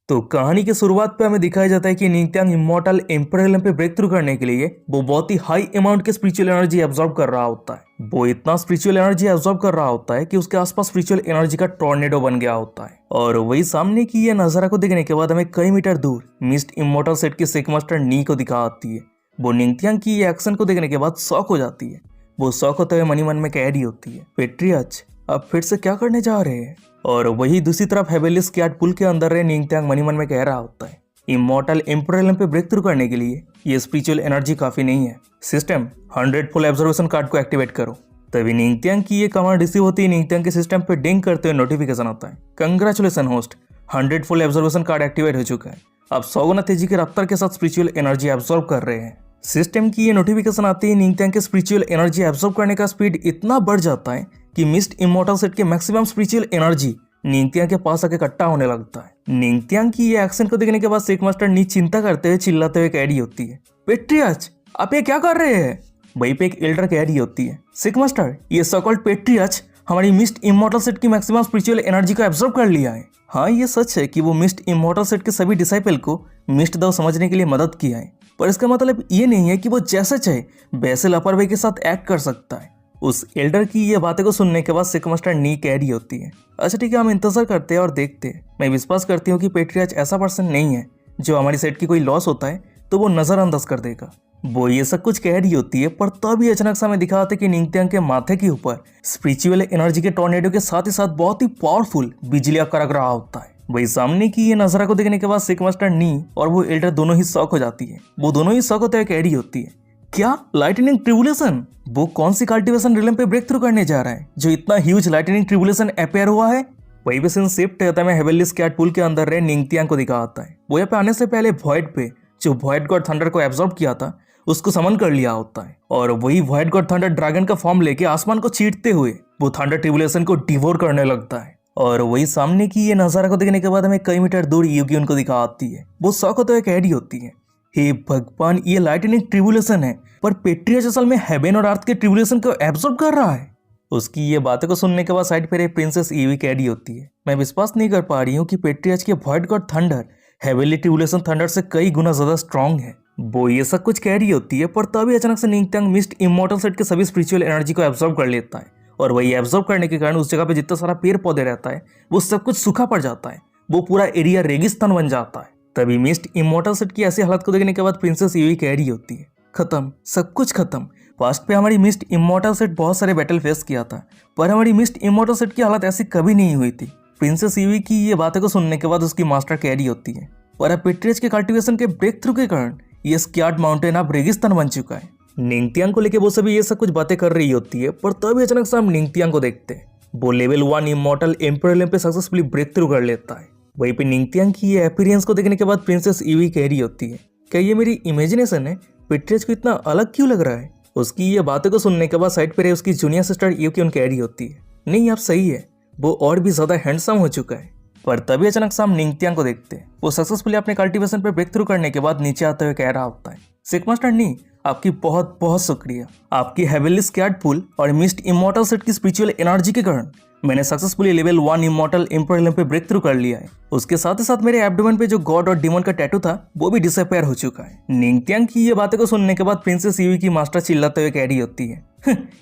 तो कहानी की शुरुआत पे हमें दिखाया जाता है कि निंगत्यांग इमॉर्टल एम्परल पे ब्रेक थ्रू करने के लिए वो बहुत ही हाई अमाउंट के स्पिरिचुअल एनर्जी एब्जॉर्ब कर रहा होता है। वो इतना स्पिरिचुअल एनर्जी एब्जॉर्ब कर रहा होता है कि उसके आसपास स्पिरिचुअल एनर्जी का टॉर्नेडो बन गया होता है। और वही सामने की ये नजारा को देखने के बाद हमें कई मीटर दूर मिस्ट इमॉर्टल सेट की सिक मास्टर नी को दिखा आती है। वो निंगत्यांग की ये एक्शन को देखने के बाद शॉक हो जाती है। वो शॉक होते हुए मन में कह रही होती है, पेट्रियाच अब फिर से क्या करने जा रहे हैं। और वही दूसरी तरफ हेवेलिस कैट पुल के अंदर रहे निंगत्यांग मन में कह रहा होता है, इमॉर्टल एम्परल पे ब्रेक थ्रू करने के लिए ये स्पिरिचुअल एनर्जी काफी नहीं है। सिस्टम 100 फुल ऑब्जर्वेशन कार्ड को एक्टिवेट करो। तभी निंगत्यांग की ये कमांड रिसीव होती है। निंगत्यांग के सिस्टम पे डिंग करते हुए नोटिफिकेशन आता है, congratulation host, 100 full observation card activate हो चुका है। आप 100 गुना तेजी के रफ्तार के साथ स्पिरिचुअल एनर्जी एब्जॉर्ब कर रहे हैं। सिस्टम की ये नोटिफिकेशन आती है। निंगत्यांग के स्पिरिचुअल एनर्जी एब्जॉर्ब करने का स्पीड इतना बढ़ जाता है कि मिस्ट इमॉर्टल सेट के मैक्सिमम स्पिरिचुअल एनर्जी निंगत्यांग के पास आके इकट्ठा होने लगता है। निंगत्यांग की ये एक्शन को देखने के बाद सिक मास्टर नी चिंता करते हुए चिल्लाते हुए कह रही होती है, पेट्रियाच आप ये क्या कर रहे हैं। वहीं पे एक एल्डर कह रही होती है, सिक मास्टर ये सॉकॉल्ड पेट्रियाच हमारी मिस्ट इमॉर्टल सेट की मैक्सिमम स्पिरिचुअल एनर्जी को एब्जॉर्ब कर लिया है। हाँ ये सच है कि वो मिस्ट इमॉर्टल सेट के सभी डिसाइपल को मिस्ट दाव समझने के लिए मदद किया है, पर इसका मतलब ये नहीं है कि वो जैसे चाहे वैसे लापरवाही के साथ एक्ट कर सकता है। उस एल्डर की ये बातें को सुनने के बाद सिक मास्टर नी कह रही होती है, अच्छा ठीक है हम इंतजार करते हैं और देखते हैं। मैं विश्वास करती हूँ कि पेट्रियाच ऐसा पर्सन नहीं है जो हमारी सेट की कोई लॉस होता है तो वो नजरअंदाज कर देगा। वो ये सब कुछ कह रही होती है, पर तभी अचानक से हमें दिखाते कि निंगत्यांग के माथे के ऊपर स्पिरिचुअल एनर्जी के टॉर्नेडो के साथ ही साथ बहुत ही पावरफुल बिजली कड़क रहा होता है। वही सामने की ये नजारा को देखने के बाद सिक मास्टर नी और वो एल्डर दोनों ही शॉक हो जाती है। वो दोनों ही शॉक होते हुए कह रही होती है, क्या लाइटनिंग ट्रिबुलेशन, वो कौन सी कल्टीवेशन रिलम पे ब्रेक थ्रू करने जा रहा है जो इतना ह्यूज लाइटनिंग ट्रिबुलेशन अपेयर हुआ है। वही पे सीन शिफ्ट होता है, हेवेलिस कैट पुल के अंदर रहे निंगत्यांग को दिखा आता है। वो यहाँ पे आने से पहले वॉइड पे जो वॉइड गॉड थंडर को एब्जॉर्ब किया था उसको समन कर लिया होता है। और वही वॉइड गॉड थंडर ड्रैगन का फॉर्म लेके आसमान को चीरते हुए वो थंडर ट्रिबुलेशन को डिवोर करने लगता है। और वही सामने की ये नजारा को देखने के बाद हमें कई मीटर दूर यूगी उनको दिखा आती है। वो शौक होते हुए कह रही होती है, हे भगवान ये लाइटनिंग ट्रिबुलेशन है, पर पेट्रियाच असल में हेवन और अर्थ के ट्रिबुलेशन को एब्जॉर्ब कर रहा है। उसकी ये बातें को सुनने के बाद साइड पर प्रिंसेस ईवी कह रही होती है, मैं विश्वास नहीं कर पा रही हूँ कि पेट्रियाच के void God thunder heavenly tribulation thunder से कई गुना ज्यादा स्ट्रांग है। वो ये सब कुछ कह रही होती है, पर तभी अचानक से निंगत्यांग मिस्ट इमॉर्टल सेट के सभी स्पिरिचुअल एनर्जी को एब्जॉर्ब कर लेता है। और वही एब्जॉर्ब करने के कारण उस जगह पे जितना सारा पेड़ पौधे रहता है वो सब कुछ सूखा पड़ जाता है। वो पूरा एरिया रेगिस्तान बन जाता है। तभी मिस्ट इमॉर्टल सेट की ऐसी हालत को देखने के बाद प्रिंसेस ईवी कह रही होती है, खत्म, सब कुछ खत्म। पास्ट पे हमारी मिस्ट इमॉर्टल सेट बहुत सारे बैटल फेस किया था, पर हमारी मिस्ट इमॉर्टल सेट की हालत ऐसी कभी नहीं हुई थी। प्रिंसेस ईवी की ये बातें को सुनने के बाद उसकी मास्टर कह रही होती है, और अब पेट्रियाच के कल्टीवेशन के ब्रेक थ्रू के कारण ये स्क्यार्ड माउंटेन अब रेगिस्तान बन चुका है। निंगत्यांग को लेके वो सभी ये सब कुछ बातें कर रही होती है, पर तभी अचानक से हम निंगत्यांग को देखते हैं। वो लेवल 1 इमॉर्टल एम्परल पे सक्सेसफुली ब्रेक थ्रू कर लेता है। वहीं पे निंगत्यांग की ये अपीयरेंस को देखने के बाद प्रिंसेस ईवी कह रही होती है, क्या ये मेरी इमेजिनेशन है, पेट्रियाच को इतना अलग क्यों लग रहा है। उसकी ये बातें को सुनने के बाद साइड पर उसकी जूनियर सिस्टर यूकिन कह रही होती है, नहीं आप सही है, वो और भी ज्यादा हैंडसम हो चुका है। पर तभी अचानक से हम निंगत्यांग को देखते हैं। वो सक्सेसफुली अपने कल्टीवेशन पे ब्रेक थ्रू करने के बाद नीचे आते हुए कह रहा होता है, सिक मास्टर नी आपकी बहुत बहुत शुक्रिया। आपकी हेवनली कैट पुल और मिस्ट इमॉर्टल सेट की स्पिरिचुअल एनर्जी के कारण मैंने सक्सेसफुली लेवल 1 इमॉर्टल एम्परल पे ब्रेक थ्रू कर लिया है। उसके साथ ही साथ मेरे एब्डोमेन पे जो गॉड और डिमन का टैटू था वो भी डिसअपेयर हो चुका है। निंगत्यांग की ये बातें को सुनने के बाद प्रिंसेस ईवी की मास्टर चिल्लाते हुए कह रही होती है,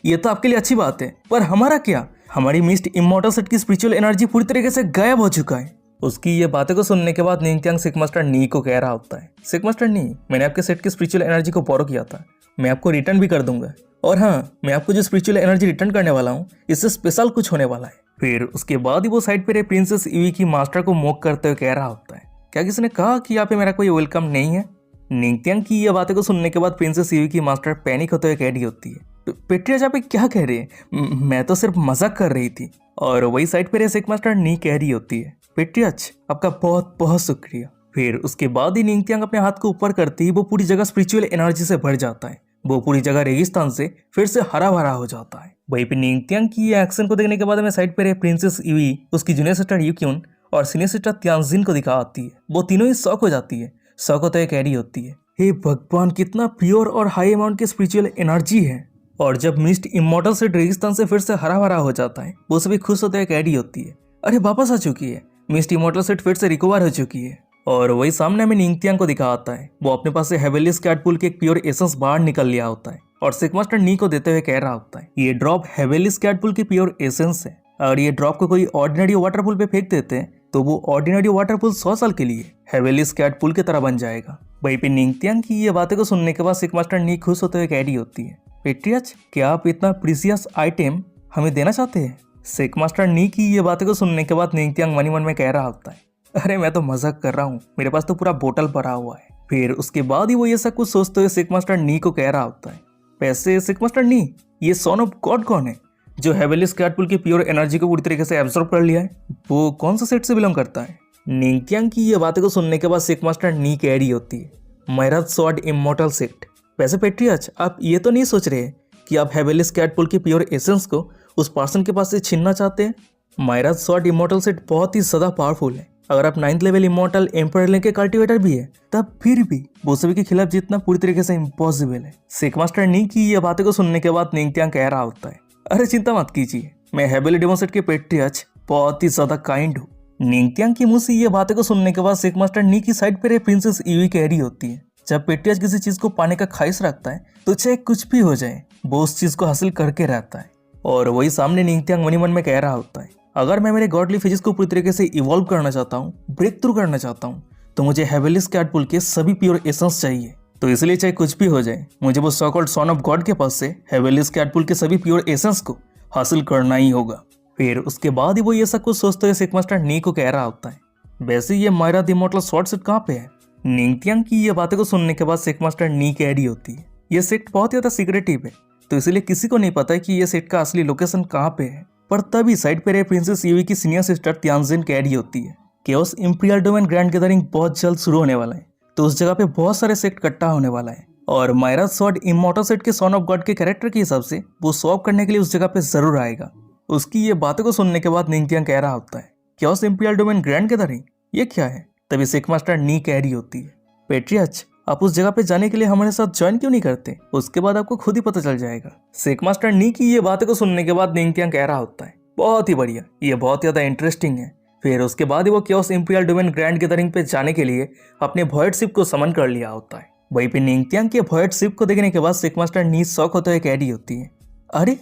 ये तो आपके लिए अच्छी बात है, पर हमारा क्या, हमारी मिस्ट इमॉर्टल सेट की स्पिरिचुअल एनर्जी पूरी तरीके से गायब हो चुका है। उसकी ये बातें को सुनने के बाद निंगत्यांग सिक मास्टर नी को कह रहा होता है, सिक मास्टर नी मैंने आपके सेट की स्पिरिचुअल एनर्जी को बोरो किया था, मैं आपको रिटर्न भी कर दूंगा। और हाँ, मैं आपको जो स्पिरिचुअल एनर्जी रिटर्न करने वाला हूँ इससे स्पेशल कुछ होने वाला है। फिर उसके बाद ही वो साइड पे प्रिंसेस ईवी की मास्टर को मोक करते हुए कह रहा होता है, क्या किसी ने कहा कि यहाँ पे मेरा कोई वेलकम नहीं है। निंगत्यांग की ये बातें को सुनने के बाद प्रिंसेस ईवी की मास्टर पैनिक होते हुए कह रही होती है, पेट्रियाच आप क्या कह रहे हैं, मैं तो सिर्फ मजाक कर रही थी। और वही साइड पे सिक मास्टर नी कह रही होती है, पेट्रियाच आपका बहुत बहुत शुक्रिया। फिर उसके बाद ही निंगत्यांग अपने हाथ को ऊपर करती ही वो पूरी जगह स्पिरिचुअल एनर्जी से भर जाता है। वो पूरी जगह रेगिस्तान से फिर से हरा भरा हो जाता है। वहीं पे निंगत्यांग की ये एक्शन को देखने के बाद हमें साइड पे प्रिंसेस ईवी, उसकी जूनियर सिस्टर यूक्यून और सीनियर सिस्टर त्यांजिन को दिखा आती है। वो तीनों ही शॉक हो जाती है। शॉक होते हुए कह रही होती है, हे भगवान कितना प्योर और हाई अमाउंट की स्पिरिचुअल एनर्जी है। और जब मिस्ट इमॉर्टल से रेगिस्तान से फिर से हरा भरा हो जाता है, वो सभी खुश होते हुए कह रही होती है, अरे वापस आ चुकी है, मिस्ट इमॉर्टल सेट फिर से रिकवर हो चुकी है। और वही सामने हमें निंगथियांग को दिखा आता है। वो अपने पास से हेवेलिस कैटपुल के एक प्योर एसेंस बाहर निकल लिया होता है और सिक मास्टर नी को देते हुए कह रहा होता है ये ड्रॉप हेवेलिस कैटपुल की प्योर एसेंस है। अगर ये ड्रॉप को कोई ऑर्डिनरी वाटर पूल पे फेंक देते हैं तो वो ऑर्डिनरी वाटर पूल 100 साल के लिए हेवेलिस कैटपुल की तरह बन जाएगा। वहीं पे निंगथियांग की ये बातें को सुनने के बाद सिक मास्टर नी खुश होते हुए कह रही होती है पेट्रियच, क्या आप इतना प्रीसियस आइटम हमें देना चाहते हैं? सिक मास्टर नी की ये बातें को सुनने के बाद निंगथियांग मन ही मन में कह रहा होता है अरे मैं तो मजाक कर रहा हूँ, मेरे पास तो पूरा बोतल भरा हुआ है। फिर उसके बाद ही वो ये सब कुछ सोचते हुए सिक मास्टर नी को कह रहा होता है वैसे सिक मास्टर नी, ये सन ऑफ गॉड कौन है जो हेवेलिस कैटपुल की प्योर एनर्जी को पूरी तरीके से एब्जॉर्ब कर लिया है? वो कौन सा सेट से बिलोंग करता है? निंगथियांग की ये बातें को सुनने के बाद सिक मास्टर नी कह रही होती है मायराज स्वॉर्ड इमॉर्टल सेट। वैसे पेट्रियच, आप ये तो नहीं सोच रहे कि आप हेवेलिस कैटपुल की प्योर एसेंस को उस पर्सन के पास से छीनना चाहते हैं? मायराज स्वॉर्ड इमॉर्टल सेट बहुत ही ज़्यादा पावरफुल है। अगर आप 9th लेवल इमॉर्टल एम्परर के कल्टीवेटर भी है तब फिर भी वो सभी के खिलाफ जीतना पूरी तरीके से इम्पॉसिबल है। सिक मास्टर नी की ये बातें को सुनने के बाद निंगथियांग कह रहा होता है अरे चिंता मत कीजिए, मैं हेवेली डेमन सेट के पेट्रियच बहुत ही ज्यादा काइंड हूँ। निंगथियांग की मुंह से ये बातें को सुनने के बाद सिक मास्टर नी की साइड पर प्रिंसेस ईवी कह रही होती है जब पेट्रियच किसी चीज को पाने का ख्वाहिश रखता है तो चाहे कुछ भी हो जाए वो उस चीज को हासिल करके रहता है। और वही सामने निंगथियांग मन ही मन में कह रहा होता है अगर मैं मेरे गॉडली फिजिक्स को पूरी तरीके से इवॉल्व करना चाहता हूँ, ब्रेक थ्रू करना चाहता हूँ, तो मुझे हेवेलिस कैटपुल के सभी प्योर एसेंस चाहिए। तो इसलिए चाहे कुछ भी हो जाए मुझे वो so called son of God के पास से हेवेलिस कैटपुल के सभी प्योर एसेंस को हासिल करना ही होगा। फिर उसके बाद ही वो ये सब कुछ सोचते हुए सिक मास्टर नी को कह रहा होता है वैसे ये Myra the immortal sword set कहाँ पे है? निंगथियांग की ये बातें को सुनने के बाद सिक मास्टर नी कह रही होती है ये सेट बहुत ज्यादा सीक्रेटिव है तो इसलिए किसी को नहीं पता है कि ये सेट का असली लोकेशन कहाँ पे है। पर तभी साइड पे रहे प्रिंसेस ईवी की सीनियर सिस्टर तियानजिन कह रही होती है chaos imperial domain grand gathering बहुत जल्द शुरू होने वाला है तो उस जगह पे बहुत सारे सेट इकट्ठा होने वाला है और मायराज स्वॉर्ड इमॉर्टल सेट के सन ऑफ गॉड के कैरेक्टर के हिसाब से वो स्वैप करने के लिए उस जगह पे जरूर आएगा। उसकी ये बातों को सुनने के बाद निंगथियांग कह रहा होता है chaos imperial domain grand gathering ये क्या है? तभी सिक मास्टर नी कह रही होती है पेट्रियच, आप उस जगह पे जाने के लिए हमारे साथ ज्वाइन क्यों नहीं करते? उसके बाद आपको खुद ही पता चल जाएगा। सिक मास्टर नी की ये बातें को सुनने के बाद निंगथियांग कह रहा होता है बहुत ही बढ़िया, ये बहुत ज्यादा इंटरेस्टिंग है। फिर उसके बाद ही वो chaos imperial domain grand gathering पे जाने के लिए अपने वॉयड शिप को समन कर लिया होता है। वहीं पे निंगथियांग के वॉयड शिप को देखने के बाद सिक मास्टर नी शॉक होते हुए कह रही होती है अरे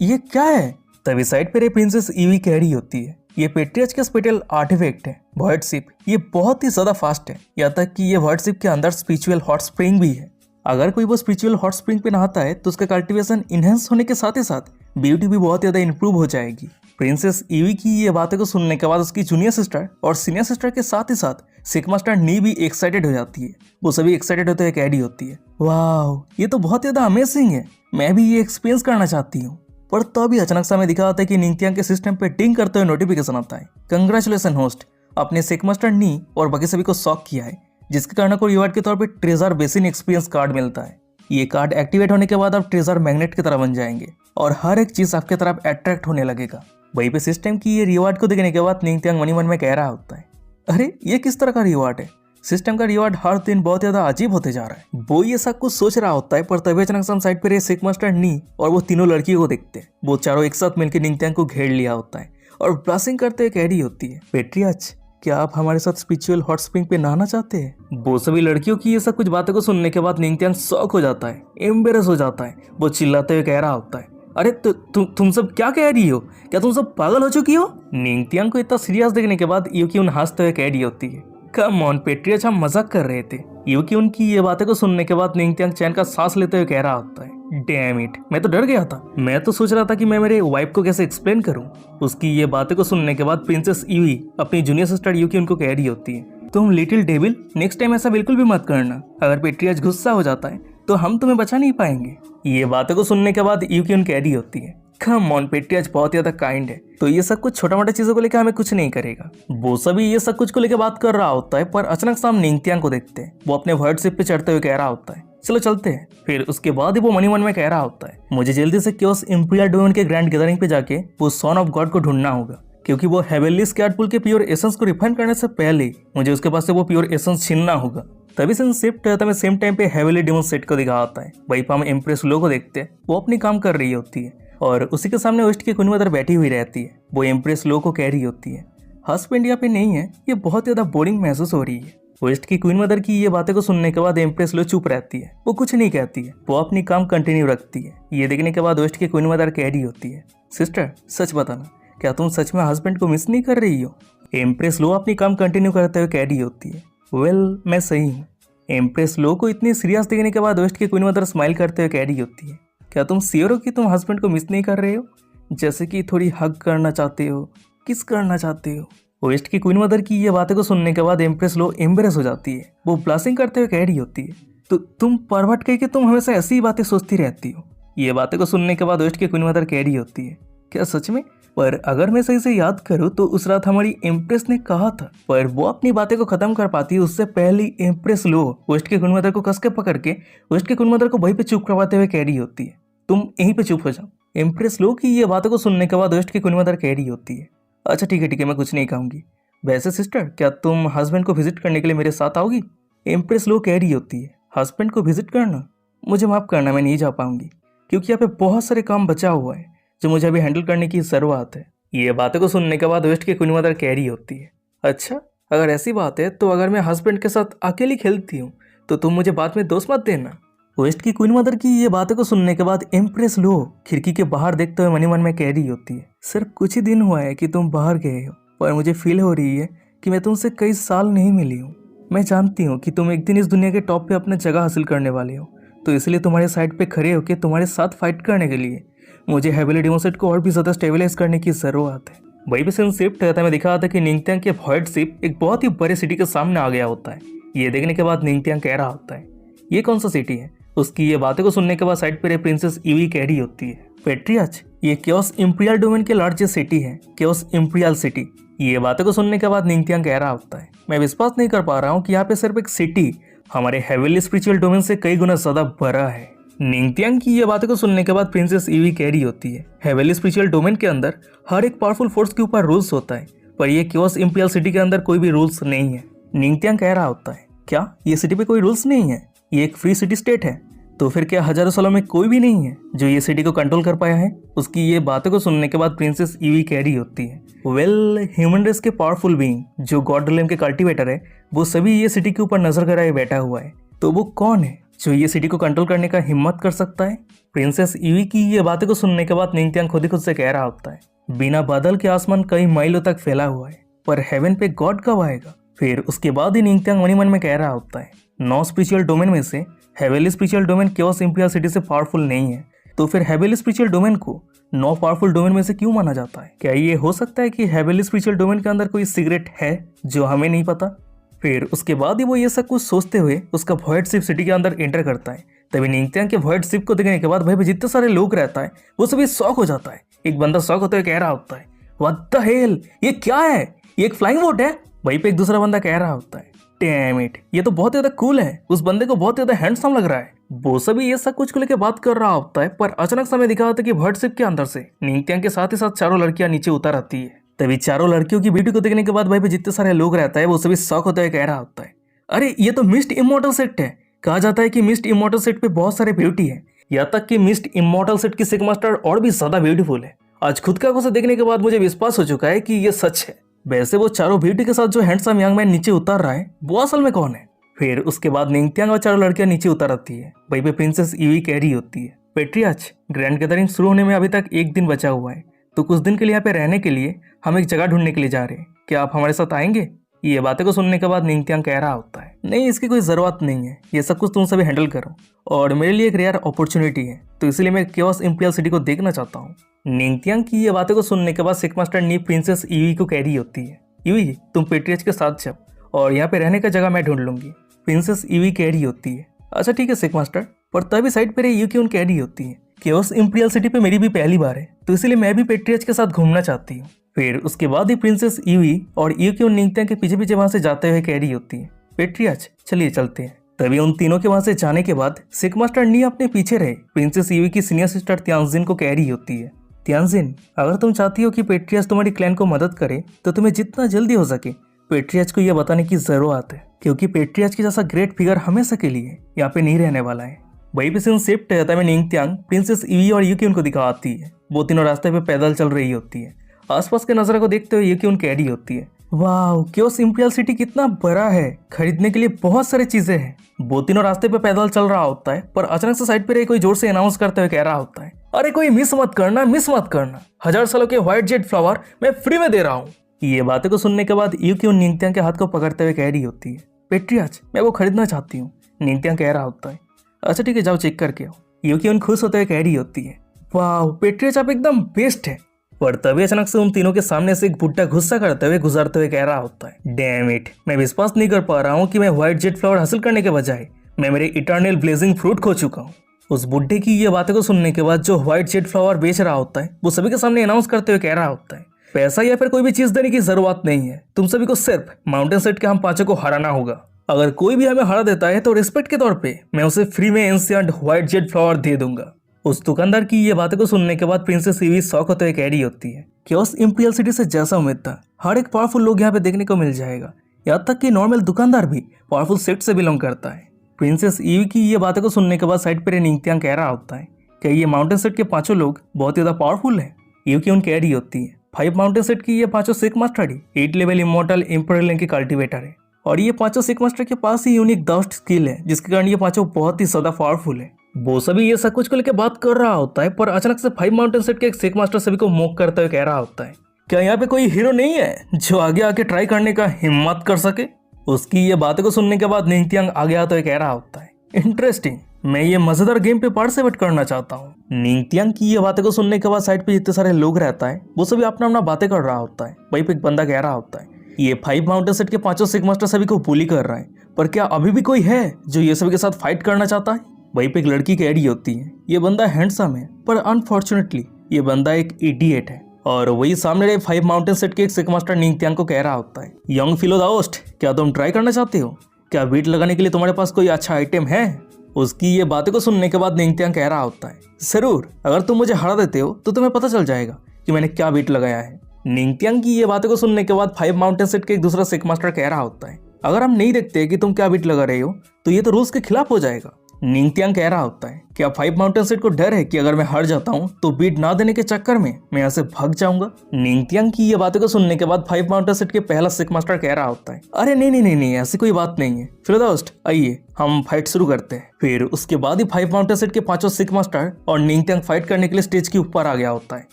ये क्या है? तभी साइड पे प्रिंसेस ईवी कह रही होती है ये पेट्रियच का स्पेशल आर्टिफैक्ट है वॉयड शिप, ये बहुत ही ज्यादा फास्ट है, यहाँ तक कि ये वॉयड शिप के अंदर स्पिरिचुअल हॉट स्प्रिंग भी है। अगर कोई वो स्पिरिचुअल हॉट स्प्रिंग पे नहाता है तो उसका कल्टीवेशन इनहेंस होने के साथ ही साथ ब्यूटी भी बहुत ज्यादा इंप्रूव हो जाएगी। प्रिंसेस ईवी की ये बातें को सुनने के बाद उसकी जूनियर सिस्टर और सीनियर सिस्टर के साथ ही साथ सिक मास्टर नी भी एक्साइटेड हो जाती है। वो सभी एक्साइटेड होते हुए कह रही होती है वाह, ये तो बहुत ज्यादा अमेजिंग है, मैं भी ये एक्सपीरियंस करना चाहती हूँ। पर तभी अचानक से हमें दिखा आता है कि निंगथियांग के सिस्टम पे टिंग करते हुए नोटिफिकेशन आता है कंग्रेचुलेसन होस्ट, अपने सिक मास्टर नी और बाकी सभी को शॉक किया है, जिसके कारण आपको रिवार्ड के तौर पे ट्रेजर बेसिन एक्सपीरियंस कार्ड मिलता है। ये कार्ड एक्टिवेट होने के बाद आप ट्रेजर मैग्नेट की तरह बन जाएंगे और हर एक चीज आपके तरफ अट्रैक्ट होने लगेगा। वहीं पे सिस्टम की ये रिवार्ड को देखने के बाद निंगथियांग मन ही मन में कह रहा होता है अरे ये किस तरह का रिवार्ड है? सिस्टम का रिवार्ड हर दिन बहुत ज्यादा अजीब होते जा रहा है। वो ये सब कुछ सोच रहा होता है पर तभी अचानक से हम साइड पे सिक मास्टर नी और वो तीनों लड़कियों को देखते हैं। वो चारों एक साथ मिलकर निंगथियांग को घेर लिया होता है और ब्लशिंग करते हुए कह रही होती है पेट्रियच, क्या आप हमारे साथ स्पिरिचुअल हॉट स्प्रिंग पे नहाना चाहते हैं? वो सभी लड़कियों की ये सब कुछ बातों को सुनने के बाद निंगथियांग शॉक हो जाता है, एम्बेरस हो जाता है। वो चिल्लाते हुए कह रहा होता है अरे तुम सब क्या कह रही हो? क्या तुम सब पागल हो चुकी हो? निंगथियांग को इतना सीरियस देखने के बाद यूक्यून हंसते हुए कह रही होती है कम ऑन पेट्रियच, हम मजाक कर रहे थे। यूक्यून की ये बातें को सुनने के बाद निंगथियांग चैन का सांस लेते हुए कह रहा होता है डैम इट, मैं तो डर गया था, मैं तो सोच रहा था कि मैं मेरे वाइफ को कैसे एक्सप्लेन करूं। उसकी ये बातें को सुनने के बाद प्रिंसेस ईवी अपनी जूनियर सिस्टर यूक्यून को कह रही होती है तुम लिटिल डेविल, नेक्स्ट टाइम ऐसा बिल्कुल भी मत करना, अगर पेट्रियच गुस्सा हो जाता है तो हम तुम्हें बचा नहीं पाएंगे। ये बातों को सुनने के बाद यूक्यून कह रही होती है कम ऑन, पेट्रियच बहुत ज्यादा काइंड है, तो ये सब कुछ छोटा मोटा चीजों को लेकर हमें कुछ नहीं करेगा। वो सभी ये सब कुछ को लेकर बात कर रहा होता है पर अचानक से हम निंगथियांग को देखते हैं। वो अपने वर्ड शिप पे चढ़ते हुए कह रहा होता है चलो चलते हैं। फिर उसके बाद ही वो मनी मन में कह रहा होता है मुझे जल्दी से केओस इंपीरियल डोमेन के ग्रैंड गैदरिंग पे जाके वो सन ऑफ गॉड को ढूंढना होगा, क्योंकि वो हेवेलिस कैटपुल के प्योर एसेंस को रिफाइन करने से पहले मुझे उसके पास से वो प्योर एसेंस छीनना होगा। तभी से शिफ्ट हमें सेम टाइम पे हेवेली डेमन सेट को दिखा आता है। वहीं पर हम एम्प्रेस लो को देखते हैं, वो अपनी काम कर रही होती है और उसी के सामने वेस्ट की क्वीन मदर बैठी हुई रहती है। वो एम्प्रेस लो को कह रही होती है हस्बैंड यहाँ पे नहीं है, ये बहुत ज्यादा बोरिंग महसूस हो रही है। वेस्ट की क्वीन मदर की ये बातें को सुनने के बाद एम्प्रेस लो चुप रहती है, वो कुछ नहीं कहती है, वो अपनी काम कंटिन्यू रखती है। ये देखने के बाद वेस्ट की क्वीन मदर कह रही होती है, सिस्टर सच बताना, क्या तुम सच में हस्बैंड को मिस नहीं कर रही हो? एम्प्रेस लो अपनी काम कंटिन्यू करते हुए कह रही होती है, वेल मैं सही हूँ। एम्प्रेस लो को इतनी सीरियस देखने के बाद वेस्ट की क्वीन मदर स्माइल करते हुए कह रही होती है, क्या तुम श्योर हो कि तुम हस्बैंड को मिस नहीं कर रहे हो? जैसे कि थोड़ी हग करना चाहते हो, किस करना चाहते हो? वेस्ट की क्वीन मदर की ये बातें को सुनने के बाद एम्प्रेस लो एम्बेरस हो जाती है। वो ब्लशिंग करते हुए कह रही होती है, तो तुम परवट कह के तुम हमेशा ऐसी ही बातें सोचती रहती हो। ये बातें को सुनने के बाद वेस्ट की क्वीन मदर कह रही होती है, क्या सच में? पर अगर मैं सही से याद करूँ तो उस रात हमारी एम्प्रेस ने कहा था, पर वो अपनी बातें को खत्म कर पाती है उससे पहले एम्प्रेस लो वेस्ट की क्वीन मदर को कस के पकड़ के वेस्ट की क्वीन मदर को वहीं पे चुप करवाते हुए कह रही होती है, तुम यहीं पे चुप हो जाओ। एम्प्रेस लो की ये बातों को सुनने के बाद वेस्ट की क्वीन मदर कह रही होती है, अच्छा ठीक है मैं कुछ नहीं कहूँगी। वैसे सिस्टर क्या तुम हस्बैंड को विजिट करने के लिए मेरे साथ आओगी? एम्प्रेस लो कह रही होती है, हस्बैंड को विजिट करना? मुझे माफ़ करना, मैं नहीं जा पाऊंगी क्योंकि यहाँ पे बहुत सारे काम बचा हुआ है जो मुझे अभी हैंडल करने की ज़रूरत है। ये बातों को सुनने के बाद वेस्ट की क्वीन मदर कह रही होती है, अच्छा अगर ऐसी बात है तो अगर मैं हस्बैंड के साथ अकेली खेलती हूँ तो तुम मुझे बाद में दोस्त मत देना। वेस्ट की क्वीन मदर की ये बातों को सुनने के बाद एम्प्रेस लो खिड़की के बाहर देखते हुए मन में कह रही होती है, सिर्फ कुछ ही दिन हुआ है कि तुम बाहर गए हो, पर मुझे फील हो रही है कि मैं तुमसे कई साल नहीं मिली हूँ। मैं जानती हूँ कि तुम एक दिन इस दुनिया के टॉप पे अपना जगह हासिल करने वाले हो, तो इसलिए तुम्हारे साइड पे खड़े होकर तुम्हारे साथ फाइट करने के लिए मुझे हेवेली डेमोसेट को और भी ज़्यादा स्टेबलाइज करने की ज़रूरत है। वही पे सीन शिफ्ट होता है, मैं दिखा था कि निंगत्यांग के वॉइड शिप एक बहुत ही बड़े सिटी के सामने आ गया होता है। ये देखने के बाद निंगत्यांग कह रहा होता है, ये कौन सा सिटी है? उसकी ये बातें को सुनने के बाद साइड पर प्रिंसेस ईवी कह रही होती है, पेट्रियाच ये केओस इंपीरियल डोमेन के लार्जेस्ट सिटी है, केओस इंपीरियल सिटी। ये बातों को सुनने के बाद निंगत्यांग कह रहा होता है, मैं विश्वास नहीं कर पा रहा हूँ कि यहाँ पे सिर्फ एक सिटी हमारे हेवेली स्पिरिचुअल डोमेन से कई गुना ज्यादा बड़ा है। निंगत्यांग की ये बातों को सुनने के बाद प्रिंसेस ईवी कह रही होती है, हेवेली स्पिरिचुअल डोमेन के अंदर हर एक पावरफुल फोर्स के ऊपर रूल्स होता है, पर ये केओस इंपीरियल सिटी के अंदर कोई भी रूल्स नहीं है। निंगत्यांग कह रहा होता है, क्या ये सिटी पे कोई रूल्स नहीं है? ये एक फ्री सिटी स्टेट है, तो फिर क्या हजारों सालों में कोई भी नहीं है जो ये सिटी को कंट्रोल कर पाया है? उसकी ये बातों को सुनने के बाद प्रिंसेस ईवी कह रही होती है, वेल ह्यूमन रेस के पावरफुल बीइंग जो गॉड रिलेम के कल्टीवेटर है वो सभी ये सिटी के ऊपर नजर कराए बैठा हुआ है, तो वो कौन है जो ये सिटी को कंट्रोल करने का हिम्मत कर सकता है? प्रिंसेस ईवी की ये बातें को सुनने के बाद निंगत्यांग खुद ही खुद से कह रहा होता है, बिना बादल के आसमान कई माइलों तक फैला हुआ है, पर हेवन पे गॉड कब आएगा? फिर उसके बाद ही निंगत्यांग मन में कह रहा होता है, 9 स्पिरिचुअल डोमेन में से हेवेली spiritual domain chaos imperial city से पावरफुल नहीं है, तो फिर हेवेली स्पिरिचुअल डोमेन को 9 पावरफुल डोमेन में से क्यों माना जाता है? क्या ये हो सकता है कि हेवेली स्पिरिचुअल डोमेन के अंदर कोई सीक्रेट है जो हमें नहीं पता? फिर उसके बाद ही वो ये सब कुछ सोचते हुए उसका वॉइड शिप सिटी के अंदर एंटर करता है। तभी निंगत्यांग के वॉइड शिप को देखने के बाद भाई जितने सारे लोग रहता है वो सभी शॉक हो जाता है। एक बंदा शॉक होते हुए कह रहा होता है, व्हाट द हेल, ये क्या है? ये एक फ्लाइंग बोट है। वहीं पे एक दूसरा बंदा कह रहा होता है, डैम इट, ये तो बहुत ज्यादा कूल है, उस बंदे को बहुत ज्यादा हैंडसम लग रहा है। वो सभी ये सब कुछ को लेकर बात कर रहा होता है, पर अचानक समय दिखा होता है कि वॉइड शिप के अंदर से निंगत्यांग के साथ ही साथ चारों लड़कियां नीचे उतर आती है। तभी चारों लड़कियों की ब्यूटी को देखने के बाद भाई पे जितने सारे लोग रहता है वो सभी शॉक होते हुए कह रहा होता है, अरे ये तो मिस्ट इमॉर्टल सेट है। कहा जाता है कि मिस्ट इमॉर्टल सेट पे बहुत सारे ब्यूटी है, यहाँ तक कि मिस्ट इमॉर्टल सेट की सिक मास्टर और भी ज्यादा ब्यूटीफुल है। आज खुद का आंखों से देखने के बाद मुझे विश्वास हो चुका है कि ये सच है। वैसे वो चारों ब्यूटी के साथ जो हैंडसम यंग मैन नीचे उतर रहा है वो असल में कौन है? फिर उसके बाद निंगत्यांग और चारों लड़कियां नीचे उतर आती है। वहीं पे प्रिंसेस ईवी कह रही होती है, पेट्रियाच ग्रैंड गैदरिंग शुरू होने में अभी तक एक दिन बचा हुआ है, तो कुछ दिन के लिए यहाँ पे रहने के लिए हम एक जगह ढूंढने के लिए जा रहे हैं, क्या आप हमारे साथ आएंगे? ये बातें को सुनने के बाद निंगत्यांग कह रहा होता है, नहीं इसकी कोई ज़रूरत नहीं है, ये सब कुछ तुम सभी हैंडल करो, और मेरे लिए एक रेयर अपॉर्चुनिटी है, तो इसलिए मैं केओस इंपीरियल सिटी को देखना चाहता हूँ। निंगत्यांग की ये बातें को सुनने के बाद सिक मास्टर नी प्रिंसेस ईवी को कह रही होती है, ईवी तुम पेट्रियाच के साथ जाओ और यहाँ पे रहने का जगह मैं ढूंढ लूंगी। प्रिंसेस ईवी कह रही होती है, अच्छा ठीक है सिक मास्टर, पर तभी साइड पे यूक्यून कह रही होती है, केओस इंपीरियल सिटी पे मेरी भी पहली बार है, तो इसलिए मैं भी पेट्रियाच के साथ घूमना चाहती हूँ। फिर उसके बाद ही प्रिंसेस ईवी और यूक्यून निंगत्यांग के पीछे पीछे वहां से जाते हुए कह रही होती है, पेट्रियाच चलिए चलते हैं। तभी उन तीनों के वहां से जाने के बाद सिक मास्टर नी अपने पीछे रहे प्रिंसेस ईवी की सीनियर सिस्टर त्यांजिन को कह रही होती है, त्यांजिन अगर तुम चाहती हो कि पेट्रियाच तुम्हारी क्लैन को मदद करे तो तुम्हें जितना जल्दी हो सके पेट्रियाच को यह बताने की जरूरत है, क्योंकि पेट्रियाच के जैसा ग्रेट फिगर हमेशा के लिए यहाँ पे नहीं रहने वाला है। वहीं पे सीन शिफ्ट रहता है, निंगत्यांग प्रिंसेस ईवी और यूक्यून को दिखाती है, वो तीनों रास्ते पे पैदल चल रही होती है। आसपास के नज़ारे को देखते हुए यूक्यून कह रही होती है, वाह, क्योस इंपीरियल सिटी कितना बड़ा है, खरीदने के लिए बहुत सारी चीजें हैं। वो तीनों रास्ते पे पैदल चल रहा होता है, पर अचानक से साइड पे कोई जोर से अनाउंस करते हुए कह रहा होता है, अरे कोई मिस मत करना, मिस मत करना, 1000 सालों के व्हाइट जेड फ्लावर मैं फ्री में दे रहा हूँ। ये बातें को सुनने के बाद यूकी निंगत्यांग के हाथ को पकड़ते हुए कह रही होती है, पेट्रियाच मैं वो खरीदना चाहती हूँ। निंगत्यांग कह रहा होता है, अच्छा ठीक है जाओ चेक करके आओ। यूकी खुश होते हुए कह रही होती है, वाह पेट्रियाच आप एकदम बेस्ट है। पर तभी अचानक से उन तीनों के सामने से एक बुड्ढा गुस्सा करते हुए गुजरते हुए कह रहा होता है, डैम इट, मैं विश्वास नहीं कर पा रहा हूँ कि मैं व्हाइट जेड फ्लावर हासिल करने के बजाय मैं मेरे इटर्नल ब्लेजिंग फ्रूट खो चुका हूँ। उस बुड्ढे की ये बातें को सुनने के बाद जो व्हाइट जेड फ्लावर बेच रहा होता है वो सभी के सामने अनाउंस करते हुए कह रहा होता है, पैसा या फिर कोई भी चीज देने की जरूरत नहीं है, तुम सभी को सिर्फ माउंटेन सेट के हम पांचों को हराना होगा। अगर कोई भी हमें हरा देता है तो रिस्पेक्ट के तौर पे मैं उसे फ्री में ancient white Z flower they दूंगा। उस दुकानदार की ये बातें को सुनने के बाद प्रिंसेस ईवी शॉक होते हुए कह रही होती है, क्योस इंपीरियल सिटी से जैसा उम्मीद था हर एक पावरफुल लोग यहाँ पे देखने को मिल जाएगा, यहाँ तक कि नॉर्मल दुकानदार भी पावरफुल सेट से बिलोंग करता है। प्रिंसेस ईवी की ये बातें को सुनने के बाद साइड पर निंगत्यांग कह रहा होता है, क्या ये माउंटेन सेट के पांचों लोग बहुत ज्यादा पावरफुल है। ईवी कह रही होती है, 5 माउंटेन सेट की ये पांचों सिक मास्टर ही 8 लेवल इमॉर्टल इंपीरियल के कल्टिवेटर है, और ये पांचों सिक मास्टर के पास ही यूनिक डस्ट स्किल है जिसके कारण ये पांचों बहुत ही ज्यादा पावरफुल है। वो सभी ये सब कुछ को लेकर बात कर रहा होता है, पर अचानक से 5 माउंटेन सेट के एक सिक मास्टर सभी को मॉक करते हुए कह रहा होता है, क्या यहाँ पे कोई हीरो नहीं है जो आगे आके ट्राई करने का हिम्मत कर सके। उसकी ये बातें को सुनने के बाद निंगत्यांग आगे आते हुए कह रहा होता है, इंटरेस्टिंग, मैं ये मजेदार गेम पे पार्टिसिपेट करना चाहता हूँ। निंगत्यांग की ये बातें को सुनने के बाद साइड पे जितने सारे लोग रहता है वो सभी अपना अपना बातें कर रहा होता है। वहीं पे एक बंदा कह रहा होता है, ये 5 माउंटेन सेट के पांचों सिक मास्टर सभी को बुली कर रहा है, पर क्या अभी भी कोई है जो ये सभी के साथ फाइट करना चाहता है। वहीं पे एक लड़की कह रही होती है, ये बंदा हैंडसम है पर अनफॉर्चुनेटली ये बंदा एक इडियट है। और वही सामने 5 माउंटेन सेट के एक सिक मास्टर निंगत्यांग को कह रहा होता है, यंग फिलोदाओस्ट क्या तुम ट्राई करना चाहते हो, क्या बीट लगाने के लिए तुम्हारे पास कोई अच्छा आइटम है। उसकी ये बातें को सुनने के बाद निंगत्यांग कह रहा होता है, जरूर, अगर तुम मुझे हरा देते हो तो तुम्हें पता चल जाएगा कि मैंने क्या बीट लगाया है। निंगत्यांग की ये बातें को सुनने के बाद 5 माउंटेन सेट के एक दूसरा सिक मास्टर कह रहा होता है, अगर हम नहीं देखते कि तुम क्या बीट लगा रहे हो तो ये तो रूल्स के खिलाफ हो जाएगा। निंगत्यांग कह रहा होता है, क्या 5 माउंटेन सेट को डर है कि अगर मैं हार जाता हूँ तो बीट ना देने के चक्कर में मैं यहाँ से भाग जाऊंगा। निंगत्यांग की ये बातें को सुनने के बाद 5 माउंटेन सेट के पहला सिक मास्टर कह रहा होता है, अरे नहीं नहीं नहीं नहीं, ऐसी कोई बात नहीं है, फिलोदास्ट आइए हम फाइट शुरू करते हैं। फिर उसके बाद ही 5 माउंटेन सेट के पांचों सिक मास्टर और निंगत्यांग फाइट करने के लिए स्टेज के ऊपर आ गया होता है।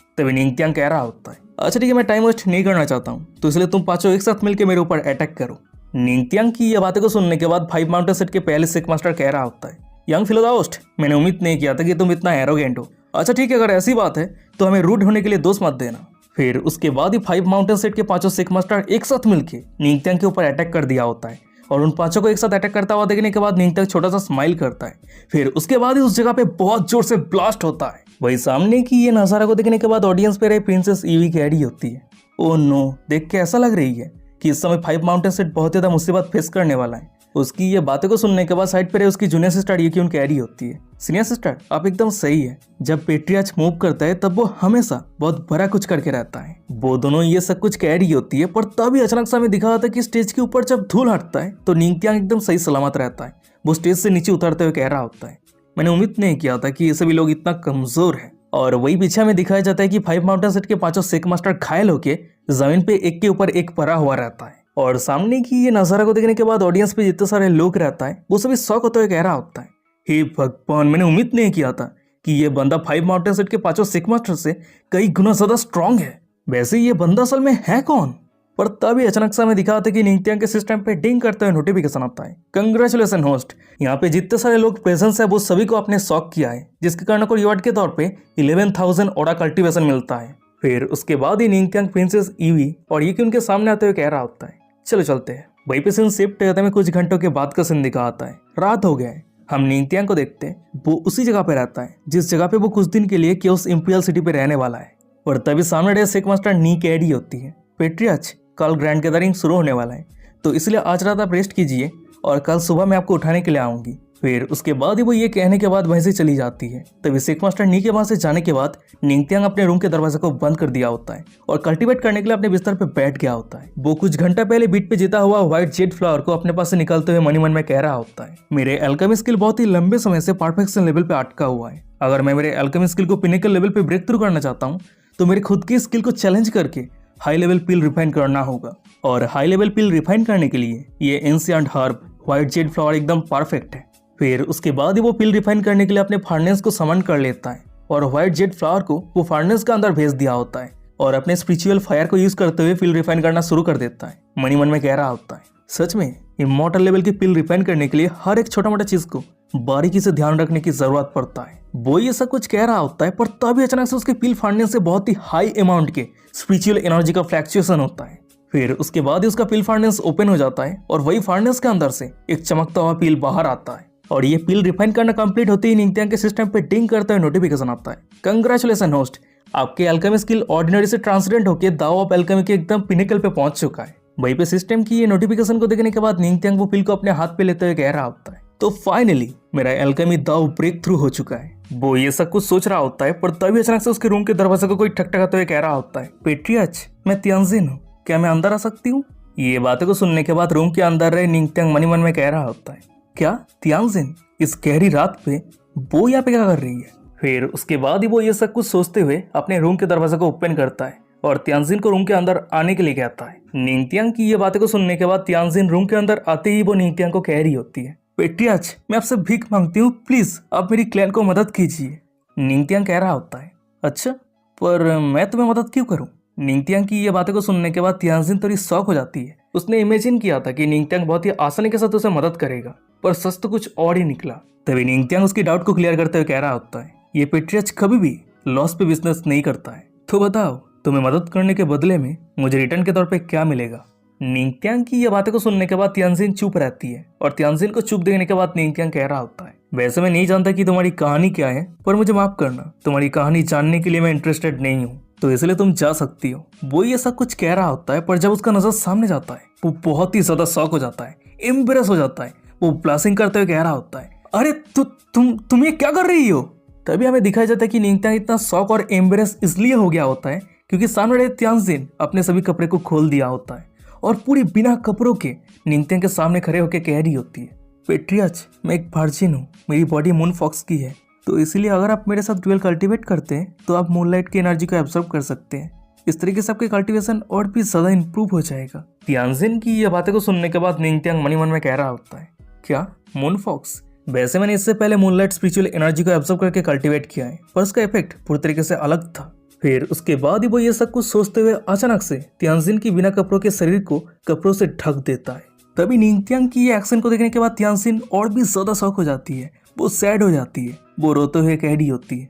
तभी निंगत्यांग कह रहा होता है, अच्छा ठीक है मैं टाइम वेस्ट नहीं करना चाहता हूँ, तो इसलिए तुम पांचों एक साथ मिलकर मेरे ऊपर अटैक करो। निंगत्यांग की ये बातें को सुनने के बाद 5 माउंटेन सेट के पहले सिक मास्टर कह रहा होता है, यंग फिलोदास्ट मैंने उम्मीद नहीं किया था कि तुम इतना एरोगेंट हो, अच्छा ठीक है अगर ऐसी बात है तो हमें रूड होने के लिए दोष मत देना। फिर उसके बाद ही 5 माउंटेन सेट के पांचों सिक मास्टर एक साथ मिलकर निंगत्यांग के ऊपर अटैक कर दिया होता है, और उन पांचों को एक साथ अटैक करता हुआ देखने के बाद निंगत्यांग छोटा सा स्माइल करता है। फिर उसके बाद ही उस जगह पे बहुत जोर से ब्लास्ट होता है। वही सामने की ये नजारा को देखने के बाद ऑडियंस पे रही प्रिंसेस ईवी कह रही होती है, ओ नो, देख के ऐसा लग रही है कि इस समय 5 माउंटेन सेट बहुत ज्यादा मुसीबत फेस करने वाला है। उसकी ये बातें को सुनने के बाद साइड पर उसकी जूनियर सिस्टर यूकी कह रही होती है, सीनियर सिस्टर आप एकदम सही है, जब पेट्रियाच मूव करता है तब वो हमेशा बहुत बड़ा कुछ करके रहता है। वो दोनों ये सब कुछ कह रही होती है, पर तभी अचानक से हमें दिखा था कि स्टेज के ऊपर जब धूल हटता है तो निंगत्यांग एकदम सही सलामत रहता है। वो स्टेज से नीचे उतरते हुए कह रहा होता है, मैंने उम्मीद नहीं किया था कि ये सभी लोग इतना कमजोर है। और वही पीछे में दिखाया जाता है कि 5 माउंटेन सेट के पांचों सिक मास्टर घायल होके जमीन पे एक के ऊपर एक पड़ा हुआ रहता है। और सामने की ये नजारा को देखने के बाद ऑडियंस पे जितने सारे लोग रहता है वो सभी शॉक होते हुए कह रहा होता है, हे भगवान, मैंने उम्मीद नहीं किया था कि ये बंदा 5 माउंटेन सेट के पांचों सिक मास्टर से कई गुना ज्यादा स्ट्रांग है। वैसे ये बंदा असल में है कौन। पर तभी अचानक से हमें दिखा था कि निंगत्यांग के सिस्टम पे डिंग करते हुए नोटिफिकेशन आता है, कंग्रेचुलेशन होस्ट, यहाँ पे जितने सारे लोग प्रेजेंस है वो सभी को आपने शॉक किया है, जिसके कारण को रिवॉर्ड के तौर पे 11,000 ओडा कल्टीवेशन मिलता है। फिर उसके बाद ही निंगत्यांग प्रिंसेस ईवी और ये उनके सामने आते हुए कह रहा होता है, चलो चलते हैं। वहीं पे सीन शिफ्ट होते में कुछ घंटों के बाद का सीन दिखा आता है, रात हो गया है। हम निंगत्यांग को देखते हैं, वो उसी जगह पे रहता है जिस जगह पे वो कुछ दिन के लिए क्योस इंपीरियल सिटी पे रहने वाला है। और तभी सामने सिक मास्टर नी कह रही होती है, पेट्रियाच कल ग्रैंड गैदरिंग शुरू होने वाला है, तो इसलिए आज रात आप रेस्ट कीजिए और कल सुबह मैं आपको उठाने के लिए आऊंगी। फिर उसके बाद ही वो ये कहने के बाद वहीं से चली जाती है। तभी सिक मास्टर नी के वहां से जाने के बाद निंगत्यांग अपने रूम के दरवाजे को बंद कर दिया होता है और कल्टीवेट करने के लिए अपने बिस्तर पे बैठ गया होता है। वो कुछ घंटा पहले बीट पे जीता हुआ व्हाइट जेड फ्लावर को अपने पास से निकलते हुए मनी मन में कह रहा होता है, मेरे एल्केमी स्किल बहुत ही लंबे समय से परफेक्शन लेवल पे अटका हुआ है। अगर मैं मेरे एल्केमी स्किल को पिनिकल लेवल पे ब्रेक थ्रू करना चाहता हूँ तो मेरी खुद की स्किल को चैलेंज करके हाई लेवल पिल रिफाइन करना होगा। और हाई लेवल पिल रिफाइन करने के लिए ये ancient herb white Z flower एकदम परफेक्ट है। फिर उसके बाद ही वो पिल रिफाइन करने के लिए अपने फर्नेस को समन कर लेता है और व्हाइट जेड फ्लावर को वो फर्नेस के अंदर भेज दिया होता है और अपने स्पिरिचुअल फायर को यूज करते हुए पिल रिफाइन करना शुरू कर देता है। मनी मन में कह रहा होता है, सच में इमॉर्टल लेवल की पिल रिफाइन करने के लिए हर एक छोटा मोटा चीज को बारीकी से ध्यान रखने की जरूरत पड़ता है। वो ये सब कुछ कह रहा होता है, पर तभी अचानक से उसके पिल फाड़ने से बहुत ही हाई अमाउंट के स्पिरिचुअल एनर्जी का फ्लैक्चुएशन होता है। फिर उसके बाद ही उसका पिल फार्नेस ओपन हो जाता है और वही फार्नेस के अंदर से एक चमकता हुआ पिल बाहर आता है। और ये पिल रिफाइन करना कंप्लीट होते ही निंगत्यांग के सिस्टम पे डिंग करता हुआ नोटिफिकेशन आता है, कंग्रेचुलेशन होस्ट, आपके एल्केमी स्किल ऑर्डिनरी से ट्रांसडेंट होकर दाओ ऑफ एल्केमी के एकदम पिनेकल पे पहुंच चुका है। वहीं पे सिस्टम की ये नोटिफिकेशन को देखने के बाद निंगत्यांग वो पिल को अपने हाथ पे लेते हुए कह रहा होता है, तो फाइनली मेरा एल्केमी दाओ ब्रेक थ्रू हो चुका है। वो ये सब कुछ सोच रहा होता है, पर तभी अचानक से उसके रूम के दरवाजे को कोई ठकठकाते हुए कह रहा होता है, पेट्रियाच, मैं तियांजिन हूँ, क्या मैं अंदर आ सकती हूँ? ये बातें को सुनने के बाद रूम के अंदर रहे निंगत्यांग मनी मन में कह रहा होता है, क्या तियांजिन इस गहरी रात पे वो यहाँ पे क्या कर रही है? फिर उसके बाद ही वो ये सब कुछ सोचते हुए अपने रूम के दरवाजे को ओपन करता है और तियांजिन को रूम के अंदर आने के लिए कहता है। निंगत्यांग की ये बातें को सुनने के बाद तियांजिन रूम के अंदर आते ही वो निंगत्यांग को कह रही होती है, पेट्रियाच, मैं आपसे भीख मांगती हूँ, प्लीज आप मेरी क्लैन को मदद कीजिए। निंगत्यांग कह रहा होता है, अच्छा, पर मैं तुम्हें मदद क्यों करूँ? निंगत्यांग की ये बातें को सुनने के बाद तियांजिन थोड़ी शॉक हो जाती है। उसने इमेजिन किया था कि निंगत्यांग बहुत ही आसानी के साथ उसे मदद करेगा, पर सच तो कुछ और ही निकला। तभी निंगत्यांग उसकी डाउट को क्लियर करते हुए कह रहा होता है, ये पेट्रियाच कभी भी लॉस पे बिजनेस नहीं करता है, तो बताओ तुम्हें मदद करने के बदले में मुझे रिटर्न के तौर पे क्या मिलेगा? निंगत्यांग की ये बातें को सुनने के बाद तियांजिन चुप रहती है और तियांजिन को चुप देखने के बाद निंगत्यांग कह रहा होता है, वैसे मैं नहीं जानता कि तुम्हारी कहानी क्या है, पर मुझे माफ करना, तुम्हारी कहानी जानने के लिए मैं इंटरेस्टेड नहीं हूँ, तो इसलिए तुम जा सकती हो। वो ये सब कुछ कह रहा होता है, पर जब उसका नजर सामने जाता है वो बहुत ही ज्यादा शॉक हो जाता है, एम्बेरस हो जाता है। वो ब्लासिंग करते हुए कह रहा होता है, अरे तुम ये क्या कर रही हो? तभी हमें दिखाया जाता है कि निंगत्यांग इतना शॉक और एम्बेरस इसलिए हो गया होता है क्योंकि सामने वाले तियांजिन अपने सभी कपड़े को खोल दिया होता है और पूरी बिना कपड़ों के निंगत्यांग के सामने खड़े होकर कह रही होती है, पेट्रियाच, मैं एक वर्जिन हूँ, मेरी बॉडी मून फॉक्स की है, तो इसलिए अगर आप मेरे साथ ड्यूल कल्टीवेट करते हैं तो आप मूनलाइट की एनर्जी को एब्जॉर्ब कर सकते हैं। इस तरीके से आपके कल्टीवेशन और भी ज्यादा इंप्रूव हो जाएगा। तियांजिन की ये बातें को सुनने के बाद निंगत्यांग मनी मन में कह रहा होता है, क्या मून फॉक्स? वैसे मैंने इससे पहले मूनलाइट स्पिरिचुअल एनर्जी को एब्जॉर्ब करके कल्टीवेट किया है, पर उसका इफेक्ट पूरी तरीके से अलग था। फिर उसके बाद ही वो ये सब कुछ सोचते हुए अचानक से तियांजिन की बिना कपड़ों के शरीर को कपड़ों से ढक देता है। तभी निंगत्यांग की ये एक्शन को देखने के बाद तियांजिन और भी ज्यादा शॉक हो जाती है, वो सैड हो जाती है, वो रोते हुए कह रही होती है,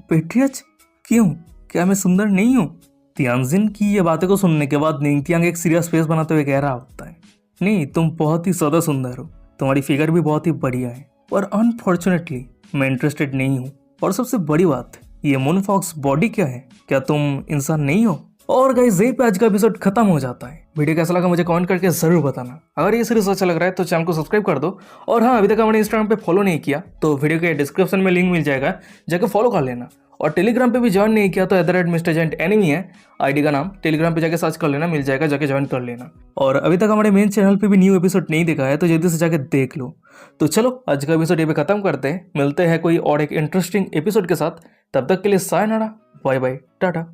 पेट्रियाच, क्यों, क्या मैं सुंदर नहीं हूँ? तियांजिन की ये बातें को सुनने के बाद निंगत्यांग एक सीरियस फेस बनाते हुए कह रहा होता है, नहीं, तुम बहुत ही ज्यादा सुंदर हो, तुम्हारी फिगर भी बहुत ही बढ़िया है, पर अनफॉर्चुनेटली मैं इंटरेस्टेड नहीं हूँ। और सबसे बड़ी बात, ये मून फॉक्स बॉडी क्या है, क्या तुम इंसान नहीं हो? और गाइस यहीं पे आज का एपिसोड खत्म हो जाता है। वीडियो कैसा लगा मुझे कमेंट करके जरूर बताना। अगर ये सीरीज अच्छा लग रहा है तो चैनल को सब्सक्राइब कर दो, और हाँ, अभी तक हमारे इंस्टाग्राम पे फॉलो नहीं किया तो वीडियो के डिस्क्रिप्शन में लिंक मिल जाएगा, जाकर फॉलो कर लेना। और टेलीग्राम पे भी ज्वाइन नहीं किया तो @MrJaintEnemy है आईडी का नाम, टेलीग्राम पे जाके सर्च कर लेना, मिल जाएगा, जाके ज्वाइन कर लेना। और अभी तक हमारे मेन चैनल पे भी न्यू एपिसोड नहीं देखा है तो जल्दी से जाके देख लो। तो चलो आज का एपिसोड ये पे खत्म करते हैं, मिलते हैं कोई और एक इंटरेस्टिंग एपिसोड के साथ। तब तक के लिए सायनारा, बाय बाय, टाटा।